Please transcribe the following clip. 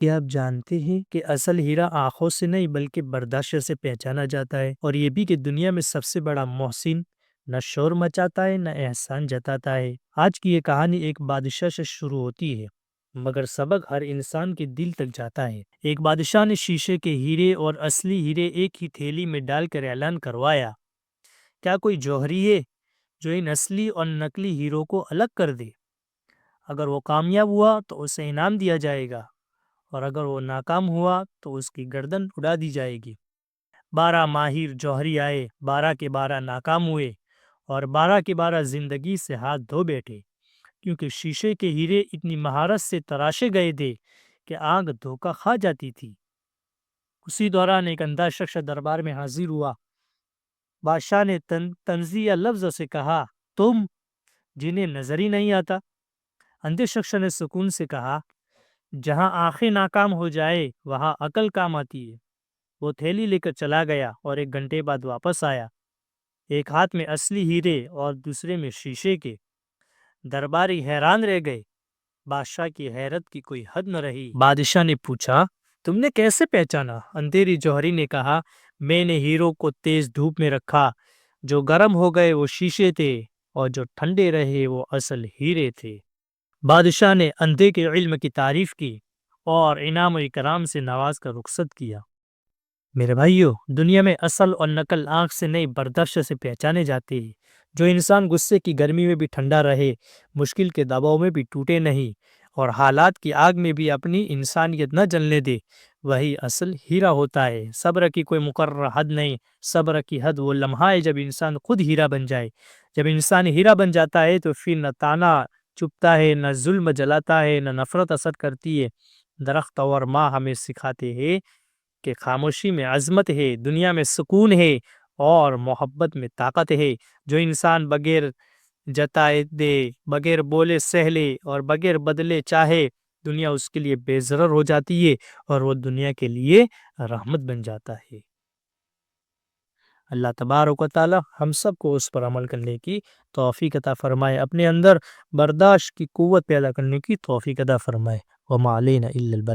کیا آپ جانتے ہیں کہ اصل ہیرا آنکھوں سے نہیں بلکہ برداشت سے پہچانا جاتا ہے، اور یہ بھی کہ دنیا میں سب سے بڑا محسن نہ شور مچاتا ہے نہ احسان جتاتا ہے۔ آج کی یہ کہانی ایک بادشاہ سے شروع ہوتی ہے، مگر سبق ہر انسان کے دل تک جاتا ہے۔ ایک بادشاہ نے شیشے کے ہیرے اور اصلی ہیرے ایک ہی تھیلی میں ڈال کر اعلان کروایا، کیا کوئی جوہری ہے جو ان اصلی اور نقلی ہیروں کو الگ کر دے؟ اگر وہ کامیاب ہوا تو اسے انعام دیا جائے گا، اور اگر وہ ناکام ہوا تو اس کی گردن اڑا دی جائے گی۔ 12 ماہر جوہری آئے، 12 کے 12 ناکام ہوئے، اور 12 کے 12 زندگی سے ہاتھ دھو بیٹھے، کیونکہ شیشے کے ہیرے اتنی مہارت سے تراشے گئے تھے کہ آنکھ دھوکہ کھا جاتی تھی۔ اسی دوران ایک اندھا شخص دربار میں حاضر ہوا۔ بادشاہ نے تنزیہ لفظ سے کہا، تم جنہیں نظر ہی نہیں آتا؟ اندھے شخص نے سکون سے کہا، جہاں آنکھیں ناکام ہو جائے وہاں عقل کام آتی ہے۔ وہ تھیلی لے کر چلا گیا اور 1 گھنٹے بعد واپس آیا، ایک ہاتھ میں اصلی ہیرے اور دوسرے میں شیشے کے۔ درباری حیران رہ گئے، بادشاہ کی حیرت کی کوئی حد نہ رہی۔ بادشاہ نے پوچھا، تم نے کیسے پہچانا؟ اندھیری جوہری نے کہا، میں نے ہیروں کو تیز دھوپ میں رکھا، جو گرم ہو گئے وہ شیشے تھے، اور جو ٹھنڈے رہے وہ اصل ہیرے تھے۔ بادشاہ نے اندھے کے علم کی تعریف کی اور انعام و اکرام سے نواز کر رخصت کیا۔ میرے بھائیو، دنیا میں اصل اور نقل آنکھ سے نہیں برداشت سے پہچانے جاتے ہیں۔ جو انسان غصے کی گرمی میں بھی ٹھنڈا رہے، مشکل کے دباؤ میں بھی ٹوٹے نہیں، اور حالات کی آگ میں بھی اپنی انسانیت نہ جلنے دے، وہی اصل ہیرا ہوتا ہے۔ صبر کی کوئی مقرر حد نہیں، صبر کی حد وہ لمحہ ہے جب انسان خود ہیرا بن جائے۔ جب انسان ہیرا بن جاتا ہے تو پھر نہ تانا چپتا ہے، نہ ظلم جلاتا ہے، نہ نفرت اثر کرتی ہے۔ درخت اور ماں ہمیں سکھاتے ہیں کہ خاموشی میں عظمت ہے، دنیا میں سکون ہے، اور محبت میں طاقت ہے۔ جو انسان بغیر جتائے دے، بغیر بولے سہ لے، اور بغیر بدلے چاہے، دنیا اس کے لیے بے ضرر ہو جاتی ہے، اور وہ دنیا کے لیے رحمت بن جاتا ہے۔ اللہ تبارک و تعالی ہم سب کو اس پر عمل کرنے کی توفیق عطا فرمائے، اپنے اندر برداشت کی قوت پیدا کرنے کی توفیق عطا فرمائے۔ وما علینا الا البلاغ۔